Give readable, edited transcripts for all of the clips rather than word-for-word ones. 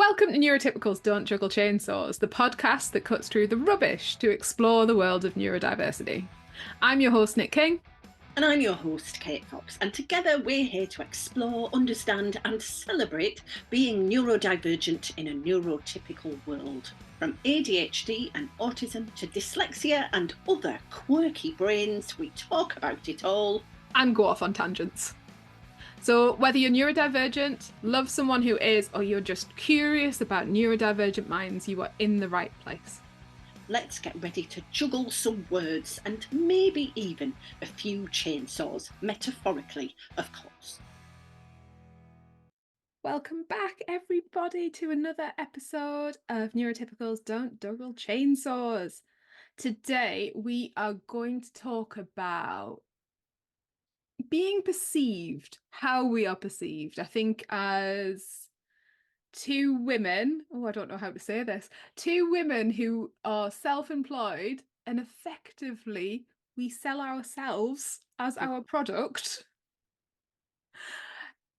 Welcome to Neurotypicals Don't Juggle Chainsaws, the podcast that cuts through the rubbish to explore the world of neurodiversity. I'm your host, Nic King. And I'm your host, Kate Fox. And together we're here to explore, understand, and celebrate being neurodivergent in a neurotypical world. From ADHD and autism to dyslexia and other quirky brains, we talk about it all. And go off on tangents. So whether you're neurodivergent, love someone who is, or you're just curious about neurodivergent minds, you are in the right place. Let's get ready to juggle some words and maybe even a few chainsaws, metaphorically, of course. Welcome back, everybody, to another episode of Neurotypicals Don't Juggle Chainsaws. Today, we are going to talk about being perceived, how we are perceived. I think as two women, I don't know how to say this, two women who are self-employed and effectively we sell ourselves as our product.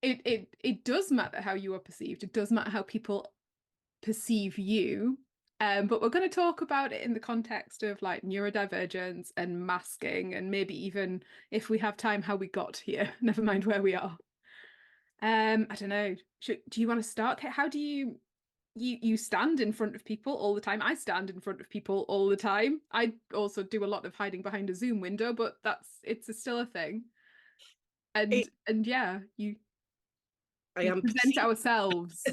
It does matter how you are perceived. It does matter how people perceive you. But we're going to talk about it in the context of like neurodivergence and masking, and maybe even if we have time, how we got here. Never mind where we are. I don't know. Do you want to start? How do you stand in front of people all the time? I stand in front of people all the time. I also do a lot of hiding behind a Zoom window, but it's still a thing. And yeah, I we am present perceived. ourselves.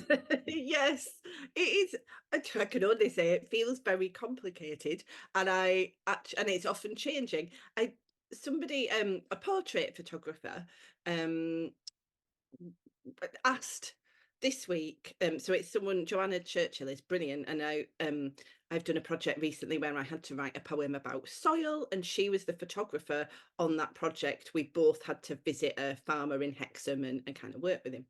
Yes, it is. I can only say it feels very complicated, and and it's often changing. Somebody, a portrait photographer, asked this week. So it's someone, Joanna Churchill is brilliant, and I've done a project recently where I had to write a poem about soil, and she was the photographer on that project. We both had to visit a farmer in Hexham and kind of work with him.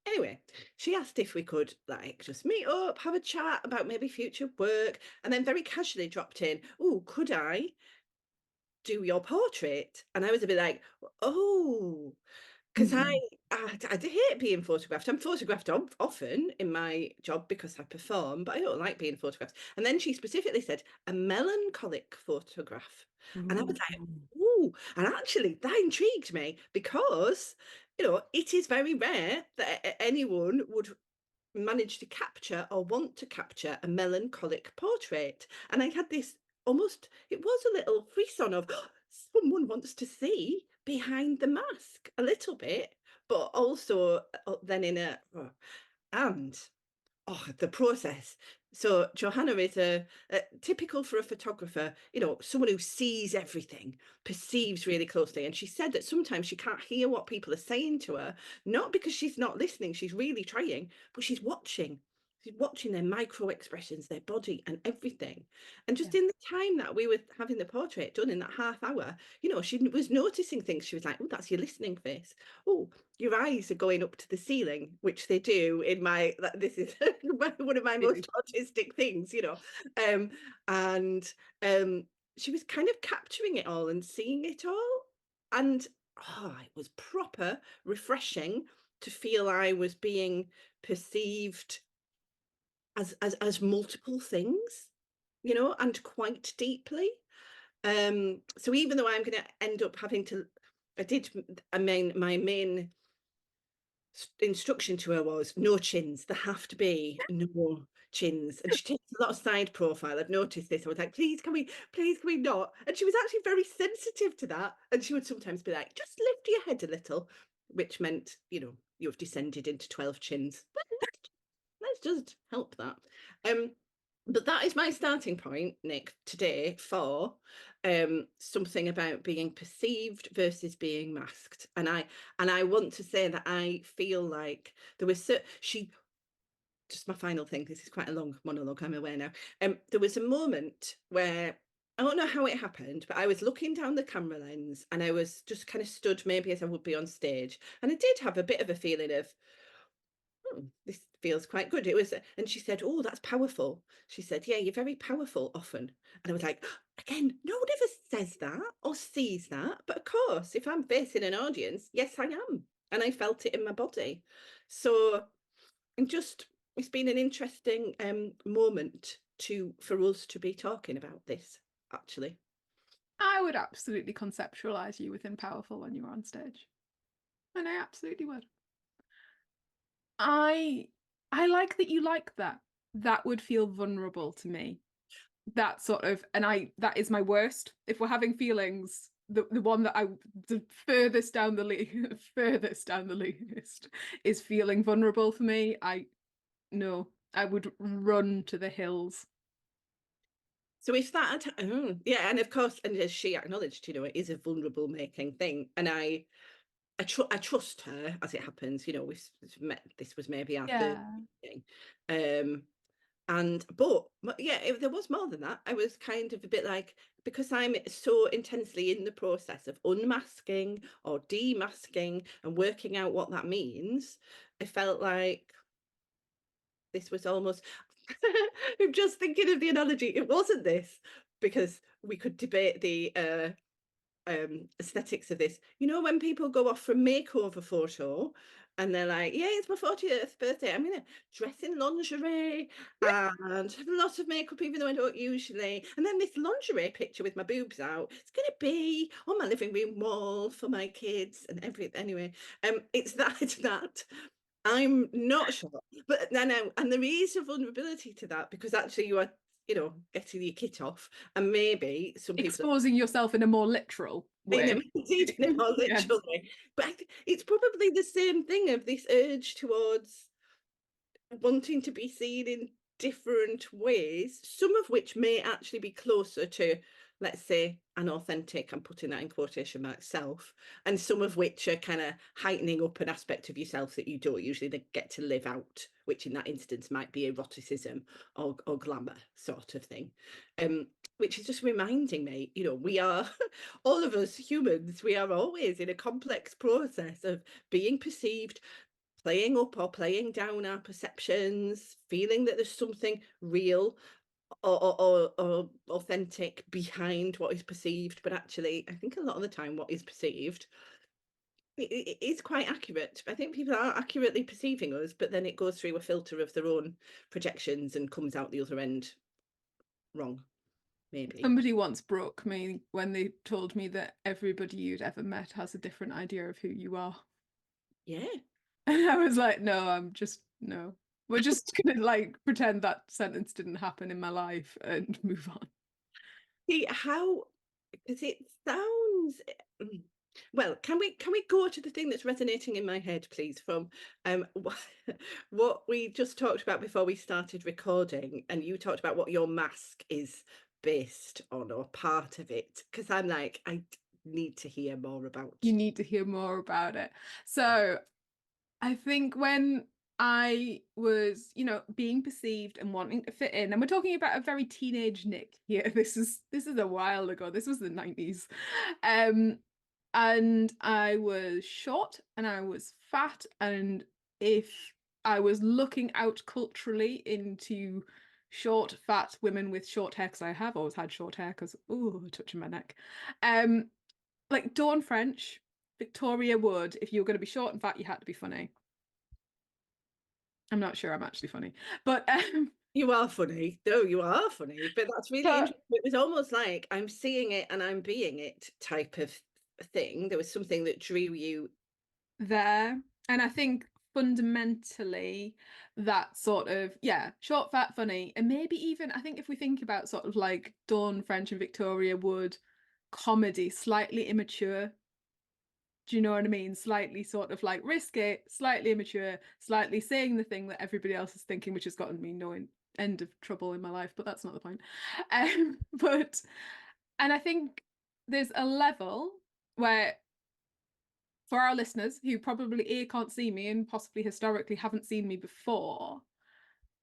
Anyway, she asked if we could like just meet up, have a chat about maybe future work, and then very casually dropped in, "Oh, could I do your portrait?" And I was a bit like, "Oh," because I hate being photographed. I'm photographed often in my job because I perform, but I don't like being photographed. And then she specifically said a melancholic photograph, and I was like, "Ooh!" And actually, that intrigued me because it is very rare that anyone would manage to capture or want to capture a melancholic portrait. And I had this almost, it was a little frisson of someone wants to see behind the mask a little bit, but also then in a, and the process. So Johanna is a typical for a photographer, someone who sees everything, perceives really closely. And she said that sometimes she can't hear what people are saying to her, not because she's not listening, she's really trying, but she's watching. She's watching their micro expressions, their body and everything. And just in the time that we were having the portrait done in that half hour, she was noticing things. She was like, "Oh, that's your listening face. Oh, your eyes are going up to the ceiling," which they do in this is one of my most autistic things, and she was kind of capturing it all and seeing it all. And it was proper refreshing to feel I was being perceived as multiple things, and quite deeply. So even though I'm going to end up having to, my main instruction to her was no chins. There have to be no chins. And she takes a lot of side profile. I've noticed this. I was like, please can we not? And she was actually very sensitive to that. And she would sometimes be like, just lift your head a little, which meant, you've descended into 12 chins. Let's just help that. But that is my starting point, Nic, today for something about being perceived versus being masked. And I want to say that I feel like there was just my final thing. This is quite a long monologue, I'm aware now. There was a moment where I don't know how it happened, but I was looking down the camera lens and I was just kind of stood maybe as I would be on stage. And I did have a bit of a feeling of, this feels quite good. It was, and she said, "Oh, that's powerful." She said, "Yeah, you're very powerful often." And I was like, again, no one ever says that or sees that. But of course, if I'm facing an audience, yes, I am. And I felt it in my body. So I'm just it's been an interesting moment for us to be talking about this, actually. I would absolutely conceptualize you within powerful when you were on stage. And I absolutely would. I I like that you like that. That would feel vulnerable to me. That sort of, and that is my worst. If we're having feelings, the one that the furthest down the furthest down the list is feeling vulnerable for me. No, I would run to the hills. So if that, yeah, and of course, and as she acknowledged, it is a vulnerable making thing, and I trust her as it happens. We've met. This was maybe our third Yeah. thing, but yeah, there was more than that. I was kind of a bit like, because I'm so intensely in the process of unmasking or demasking and working out what that means. I felt like this was almost. I'm just thinking of the analogy. It wasn't this, because we could debate the aesthetics of this. When people go off for a makeover photo and they're like, yeah, it's my 40th birthday, I'm gonna dress in lingerie and have a lot of makeup even though I don't usually, and then this lingerie picture with my boobs out, it's gonna be on my living room wall for my kids and everything. Anyway, it's that I'm not sure, but no, and there is a vulnerability to that, because actually you are, getting your kit off, and maybe some people Exposing yourself in a more literal in way. it more Yes. literally. But it's probably the same thing of this urge towards wanting to be seen in different ways, some of which may actually be closer to, let's say, an authentic, I'm putting that in quotation marks, self, and some of which are kind of heightening up an aspect of yourself that you don't usually get to live out, which in that instance might be eroticism or glamour sort of thing. Which is just reminding me, we are, all of us humans, we are always in a complex process of being perceived, playing up or playing down our perceptions, feeling that there's something real or authentic behind what is perceived. But actually, I think a lot of the time what is perceived it is quite accurate. I think people are accurately perceiving us, but then it goes through a filter of their own projections and comes out the other end wrong, maybe. Somebody once broke me when they told me that everybody you'd ever met has a different idea of who you are. Yeah. And I was like, no, no. We're just gonna like pretend that sentence didn't happen in my life and move on. See how, because it sounds well, can we go to the thing that's resonating in my head, please, from what we just talked about before we started recording, and you talked about what your mask is based on, or part of it, because I'm like, I need to hear more about. You need to hear more about it. So I think when I was, being perceived and wanting to fit in, and we're talking about a very teenage Nic here. This is a while ago. This was the 90s. And I was short and I was fat, and if I was looking out culturally into short, fat women with short hair, because I have always had short hair, because touching my neck. Like Dawn French, Victoria Wood, if you were going to be short and fat, you had to be funny. I'm not sure I'm actually funny, but You are funny. No, you are funny, but that's really but interesting. It was almost like I'm seeing it and I'm being it type of thing. There was something that drew you. there, and I think fundamentally that sort of, yeah, short, fat, funny, and maybe even I think if we think about sort of like Dawn French and Victoria Wood comedy, slightly immature. Do you know what I mean? Slightly sort of like risky, slightly immature, slightly saying the thing that everybody else is thinking, which has gotten me no end of trouble in my life, but that's not the point. But and I think there's a level where, for our listeners who probably can't see me and possibly historically haven't seen me before,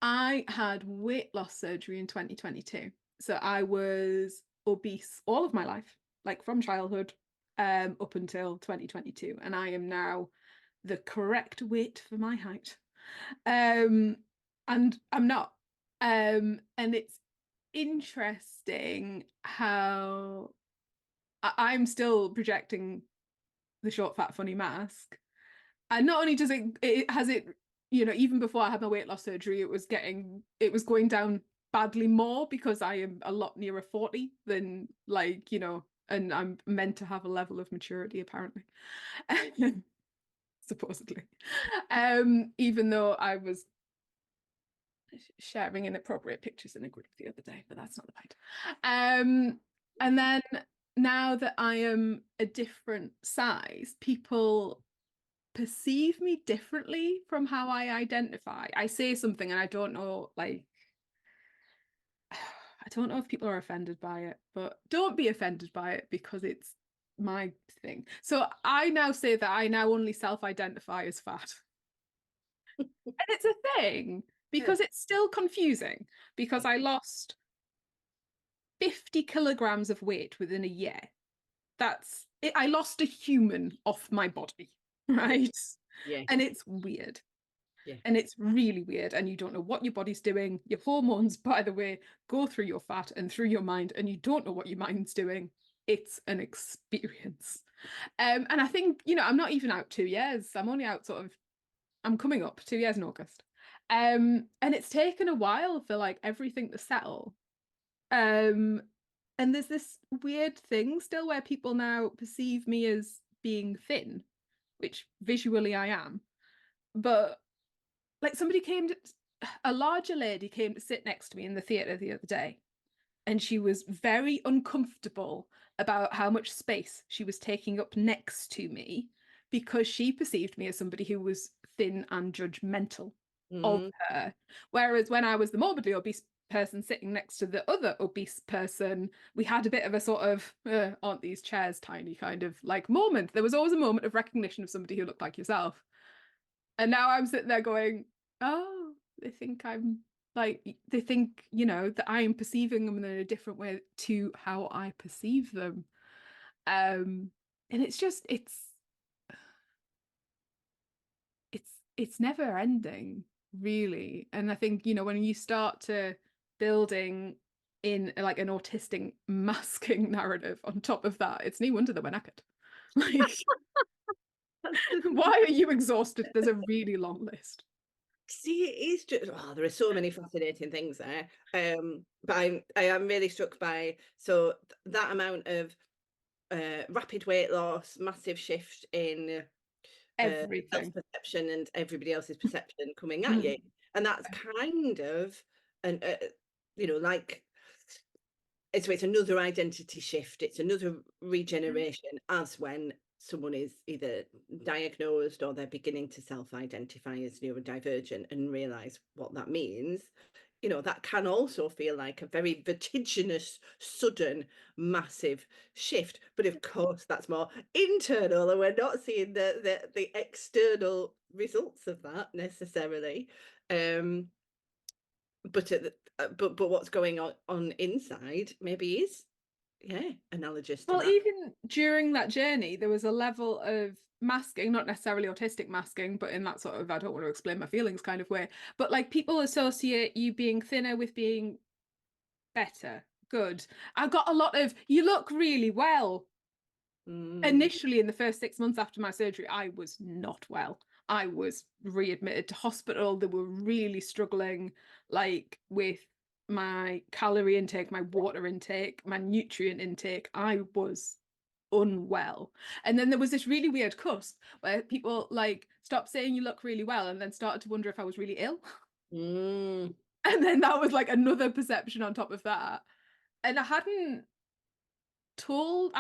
I had weight loss surgery in 2022. So I was obese all of my life, like from childhood up until 2022. And I am now the correct weight for my height. And I'm not. And it's interesting how I'm still projecting the short, fat, funny mask. And not only does it has it you know, even before I had my weight loss surgery, it was going down badly more because I am a lot nearer 40 than, like, you know, and I'm meant to have a level of maturity apparently. Supposedly. Even though I was sharing inappropriate pictures in a group the other day, but that's not the point. And then now that I am a different size, people perceive me differently from how I identify. I say something and I don't know, like, I don't know if people are offended by it, but don't be offended by it because it's my thing. So I now say that I now only self-identify as fat. And it's a thing Yeah. because it's still confusing because I lost 50 kilograms of weight within a year. That's it. I lost a human off my body, Yeah. right? Yeah. And it's weird. Yeah. And it's really weird. And you don't know what your body's doing. Your hormones, by the way, go through your fat and through your mind, and you don't know what your mind's doing. It's an experience. And I think, you know, I'm not even out 2 years. I'm only out I'm coming up 2 years in August. And it's taken a while for like everything to settle. Um, and there's this weird thing still where people now perceive me as being thin, which visually I am. But like a larger lady came to sit next to me in the theatre the other day, and she was very uncomfortable about how much space she was taking up next to me because she perceived me as somebody who was thin and judgmental of Mm. her. Whereas when I was the morbidly obese person sitting next to the other obese person, we had a bit of a sort of, aren't these chairs tiny kind of like moment. There was always a moment of recognition of somebody who looked like yourself. And now I'm sitting there going, oh, they think I'm like, they think, you know, that I am perceiving them in a different way to how I perceive them. And it's just, it's never ending, really. And I think, you know, when you start to building in like an autistic masking narrative on top of that, it's no wonder that we're knackered. Like, That's the thing. why are you exhausted? There's a really long list. See, it is just, oh, there are so many fascinating things there. But I am really struck by that amount of rapid weight loss, massive shift in Everything. self-perception and everybody else's perception coming at you. Mm. And that's kind of an you know, like, it's another identity shift, it's another regeneration, as when someone is either diagnosed or they're beginning to self-identify as neurodivergent and realize what that means. You know, that can also feel like a very vertiginous, sudden, massive shift. But of course, that's more internal, and we're not seeing the external results of that necessarily. Um, but what's going on inside maybe is, yeah, analogous to Well, that. even during that journey, there was a level of masking, not necessarily autistic masking, but in that sort of, I don't want to explain my feelings kind of way. But like people associate you being thinner with being better, good. I got a lot of, you look really well. Mm, Initially, in the first 6 months after my surgery, I was not well. I was readmitted to hospital. They were really struggling, like with my calorie intake, my water intake, my nutrient intake. I was unwell. And then there was this really weird cusp where people like stopped saying you look really well and then started to wonder if I was really ill. mm, And then that was like another perception on top of that. And I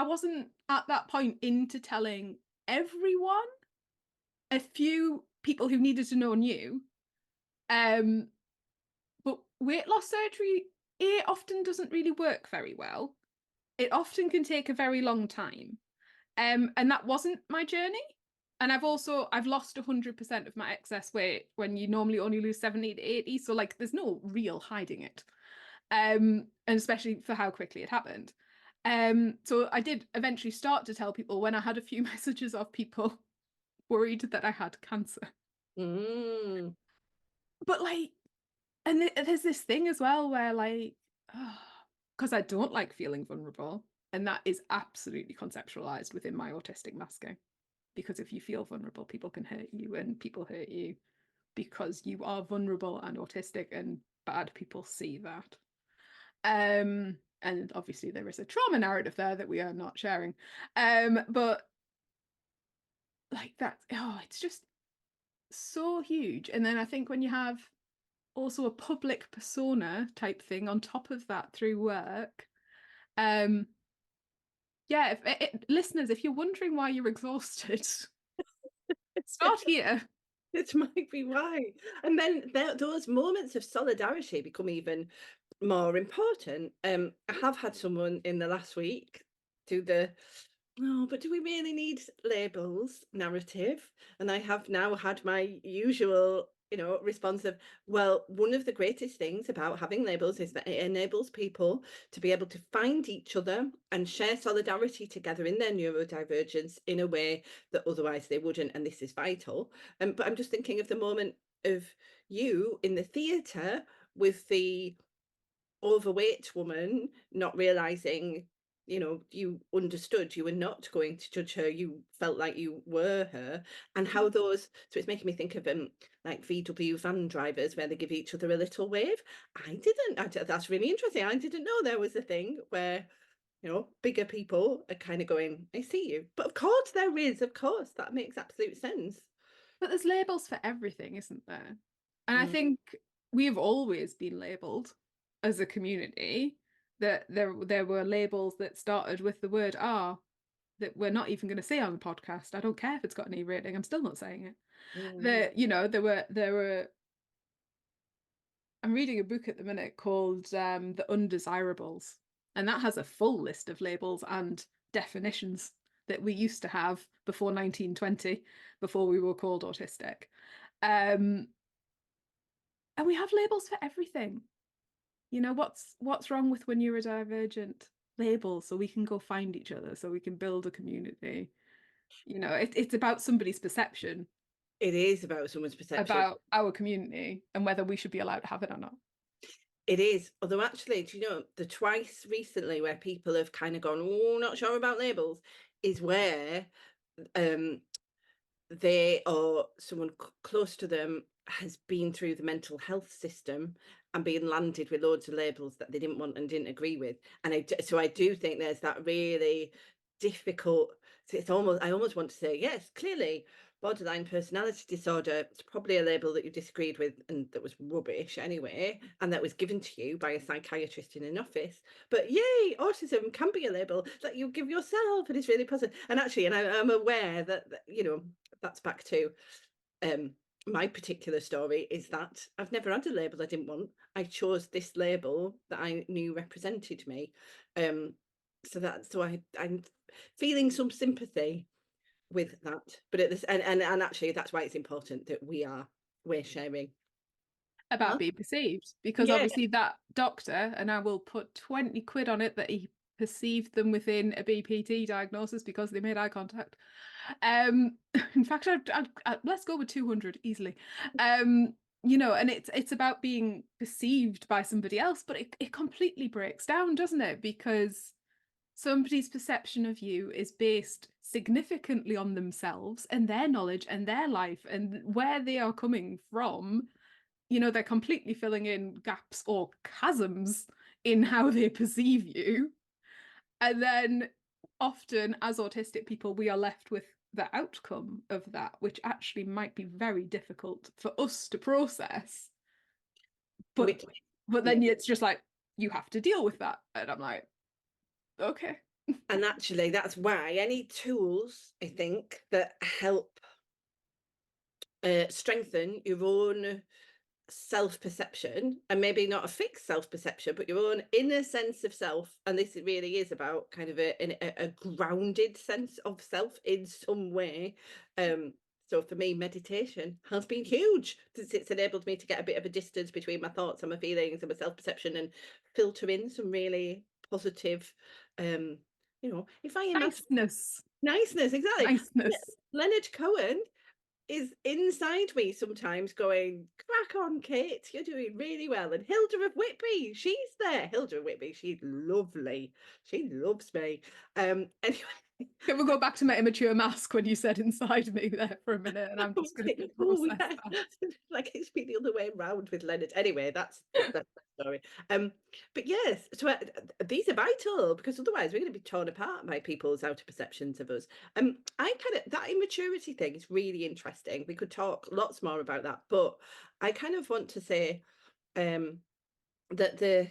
wasn't at that point into telling everyone. A few people who needed to know knew. Um, but weight loss surgery, it often doesn't really work very well. It often can take a very long time. And that wasn't my journey. And I've lost 100% of my excess weight when you normally only lose 70 to 80. So like there's no real hiding it. And especially for how quickly it happened. So I did eventually start to tell people when I had a few messages of people worried that I had cancer. mm. But like, and there's this thing as well where like, because I don't like feeling vulnerable, and that is absolutely conceptualized within my autistic masking. Because if you feel vulnerable, people can hurt you, and people hurt you because you are vulnerable and autistic, and bad people see that. And obviously there is a trauma narrative there that we are not sharing. But like that's, oh, it's just so huge. And then I think when you have also a public persona type thing on top of that through work, um, yeah, listeners, if you're wondering why you're exhausted, start here. It might be why. And then those moments of solidarity become even more important. I have had someone in the last week do the, oh, but do we really need labels narrative? And I have now had my usual, response of, well, one of the greatest things about having labels is that it enables people to be able to find each other and share solidarity together in their neurodivergence in a way that otherwise they wouldn't. And this is vital. But I'm just thinking of the moment of you in the theatre with the overweight woman not realizing, you understood you were not going to judge her, you felt like you were her, and how those, so it's making me think of like VW van drivers where they give each other a little wave. That's really interesting. I didn't know there was a thing where, bigger people are kind of going, I see you. But of course there is, of course, that makes absolute sense. But there's labels for everything, isn't there? And I Mm. think we've always been labeled as a community. That there were labels that started with the word "ah" that we're not even going to say on the podcast. I don't care if it's got an E rating. I'm still not saying it. Mm. There were. I'm reading a book at the minute called The Undesirables, and that has a full list of labels and definitions that we used to have before 1920, before we were called autistic. Um, and we have labels for everything. What's wrong with when you're a divergent? Labels, so we can go find each other, so we can build a community. It's about somebody's perception It is about someone's perception. about our community and whether we should be allowed to have it or not. It is. Although actually, do you know, the twice recently where people have kind of gone, oh, not sure about labels, is where um they or someone close to them has been through the mental health system and been landed with loads of labels that they didn't want and didn't agree with. And so I do think there's that really difficult, it's almost, I almost want to say, yes, clearly borderline personality disorder, it's probably a label that you disagreed with and that was rubbish anyway, and that was given to you by a psychiatrist in an office. But yay, autism can be a label that you give yourself, and it's really positive. And actually, and I'm aware that that's back to my particular story, is that I've never had a label I didn't want. I chose this label that I knew represented me. So I'm feeling some sympathy with that. But at this, and actually that's why it's important that we're sharing. About Huh? being perceived, because Yeah. obviously that doctor, and I will put 20 quid on it that he perceived them within a BPD diagnosis because they made eye contact. In fact, let's go with 200 easily. And it's about being perceived by somebody else, but it completely breaks down, doesn't it? Because somebody's perception of you is based significantly on themselves and their knowledge and their life and where they are coming from. They're completely filling in gaps or chasms in how they perceive you. And then often, as autistic people, we are left with the outcome of that, which actually might be very difficult for us to process. But Which, but yeah. then it's just like you have to deal with that. And I'm like, okay. And actually that's why any tools, I think, that help strengthen your own self-perception, and maybe not a fixed self-perception, but your own inner sense of self. And this really is about kind of a grounded sense of self in some way. So for me, meditation has been huge, because it's enabled me to get a bit of a distance between my thoughts and my feelings and my self-perception, and filter in some really positive, if I imagine Niceness. niceness, exactly. Niceness. Leonard Cohen is inside me sometimes going, crack on, Kate, you're doing really well. And Hilda of Whitby, she's there. Hilda of Whitby, she's lovely. She loves me. Anyway, Can we go back to my immature mask when you said inside me there for a minute, and I'm just going to Oh process yeah, that. like it's been the other way around with Leonard. Anyway, that's the story. But yes, so these are vital because otherwise we're going to be torn apart by people's outer perceptions of us. I kind of that immaturity thing is really interesting. We could talk lots more about that, but I kind of want to say that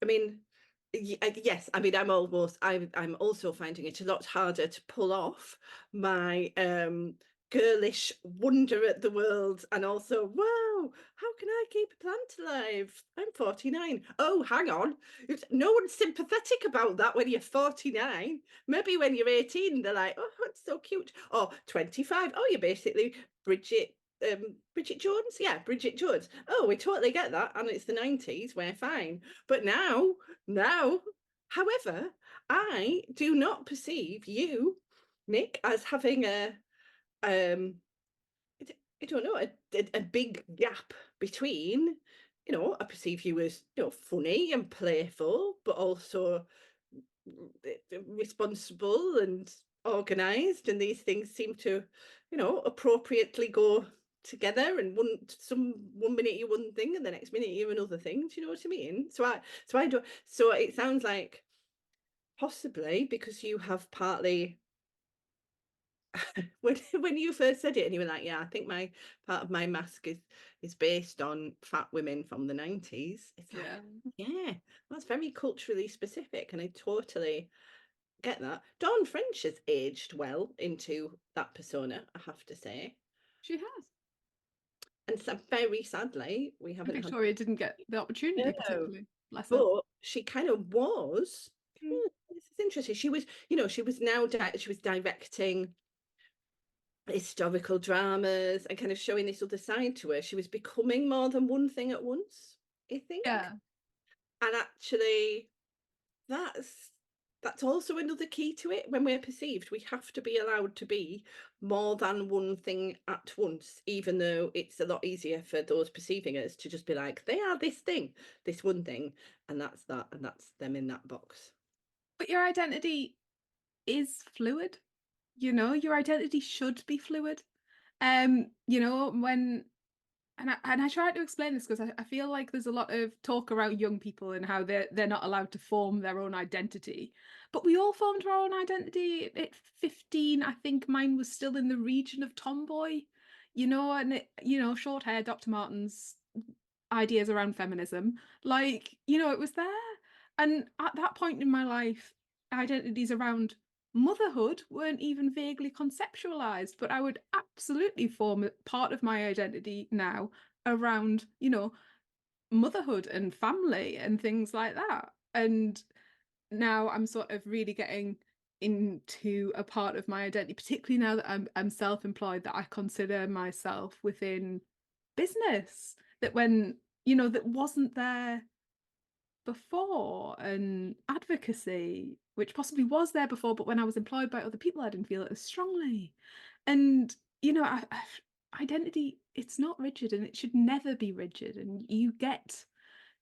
I mean, yes, I mean, I'm also finding it a lot harder to pull off my girlish wonder at the world and also, wow, how can I keep a plant alive? I'm 49. Oh, hang on. No one's sympathetic about that when you're 49. Maybe when you're 18, they're like, oh, that's so cute. Or 25. Oh, you're basically Bridget Jones. Yeah, Bridget Jones. Oh, we totally get that. And it's the 90s. We're fine. But now, however, I do not perceive you, Nic, as having um I don't know, a big gap between, I perceive you as, funny and playful, but also responsible and organized, and these things seem to, appropriately go together, and one minute you're one thing and the next minute you're another thing. Do you know what I mean? So I don't, so it sounds like possibly because you have partly when you first said it and you were like, yeah, I think my part of my mask is based on fat women from the 90s. It's like, Yeah, yeah, that's very culturally specific, and I totally get that. Dawn French has aged well into that persona, I have to say. she has. And so very sadly, we And haven't had Victoria didn't get the opportunity, no, particularly. Bless her. but she kind of was. Mm. This is interesting. She was, she was she was directing historical dramas and kind of showing this other side to her. She was becoming more than one thing at once, I think. Yeah. And actually, that's that's also another key to it. When we're perceived, we have to be allowed to be more than one thing at once, even though it's a lot easier for those perceiving us to just be like, they are this thing, this one thing, and that's that, and that's them in that box. But your identity is fluid. Your identity should be fluid. When and I try to explain this because I feel like there's a lot of talk around young people and how they're not allowed to form their own identity. But we all formed our own identity at 15. I think mine was still in the region of tomboy, and short hair, Dr. Martens, ideas around feminism. Like, it was there. And at that point in my life, identities around motherhood weren't even vaguely conceptualized, but I would absolutely form part of my identity now around, motherhood and family and things like that. And now I'm sort of really getting into a part of my identity, particularly now that I'm self-employed, that I consider myself within business, that that wasn't there before, and advocacy, which possibly was there before, but when I was employed by other people, I didn't feel it as strongly. And identity, it's not rigid, and it should never be rigid. And you get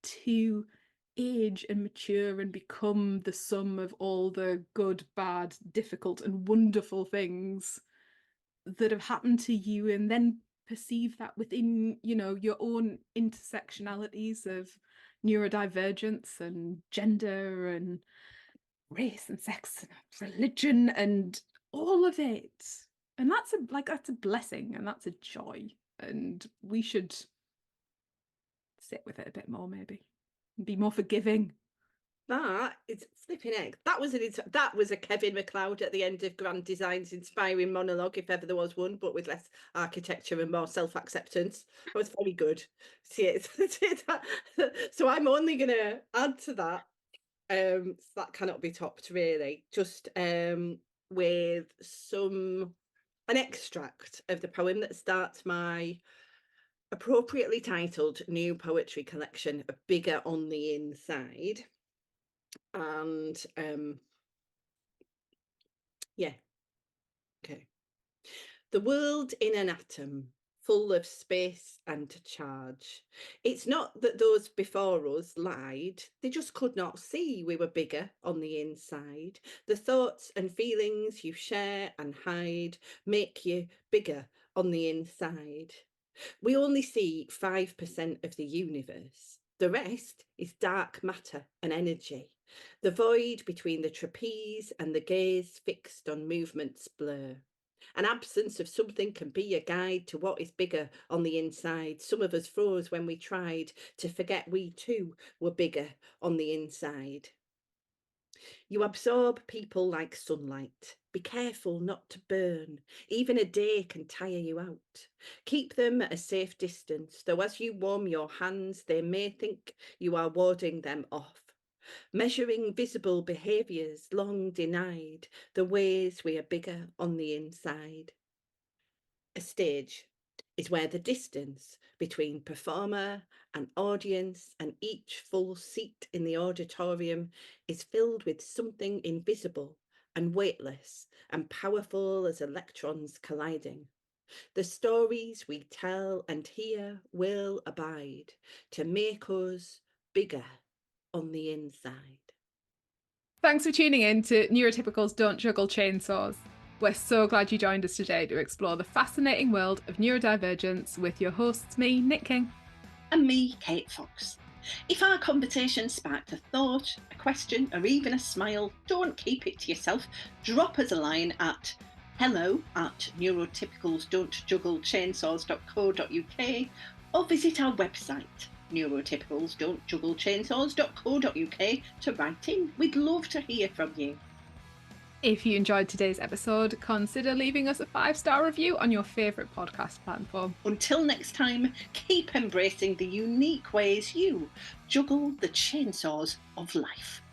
to age and mature and become the sum of all the good, bad, difficult, and wonderful things that have happened to you, and then perceive that within, your own intersectionalities of neurodivergence and gender and race and sex and religion and all of it. And that's a blessing, and that's a joy. And we should sit with it a bit more, maybe, and be more forgiving. That is flipping egg. That was a Kevin MacLeod at the end of Grand Design's inspiring monologue, if ever there was one, but with less architecture and more self-acceptance. That was very good. See it. So I'm only gonna add to that. So that cannot be topped, really. Just with an extract of the poem that starts my appropriately titled new poetry collection, A Bigger on the Inside. And yeah, okay. The world in an atom, full of space and charge. It's not that those before us lied, they just could not see we were bigger on the inside. The thoughts and feelings you share and hide make you bigger on the inside. We only see 5% of the universe. The rest is dark matter and energy. The void between the trapeze and the gaze fixed on movement's blur. An absence of something can be a guide to what is bigger on the inside. Some of us froze when we tried to forget we too were bigger on the inside. You absorb people like sunlight. Be careful not to burn. Even a day can tire you out. Keep them at a safe distance, though as you warm your hands, they may think you are warding them off. Measuring visible behaviours long denied, the ways we are bigger on the inside. A stage is where the distance between performer and audience and each full seat in the auditorium is filled with something invisible and weightless and powerful as electrons colliding. The stories we tell and hear will abide to make us bigger on the inside. Thanks for tuning in to Neurotypicals Don't Juggle Chainsaws. We're so glad you joined us today to explore the fascinating world of neurodivergence with your hosts, me, Nic King. And me, Kate Fox. If our conversation sparked a thought, a question, or even a smile, don't keep it to yourself. Drop us a line at hello@neurotypicalsdon'tjugglechainsaws.co.uk or visit our website, neurotypicalsdon'tjugglechainsaws.co.uk, to write in. We'd love to hear from you. If you enjoyed today's episode, consider leaving us a 5-star review on your favourite podcast platform. Until next time, keep embracing the unique ways you juggle the chainsaws of life.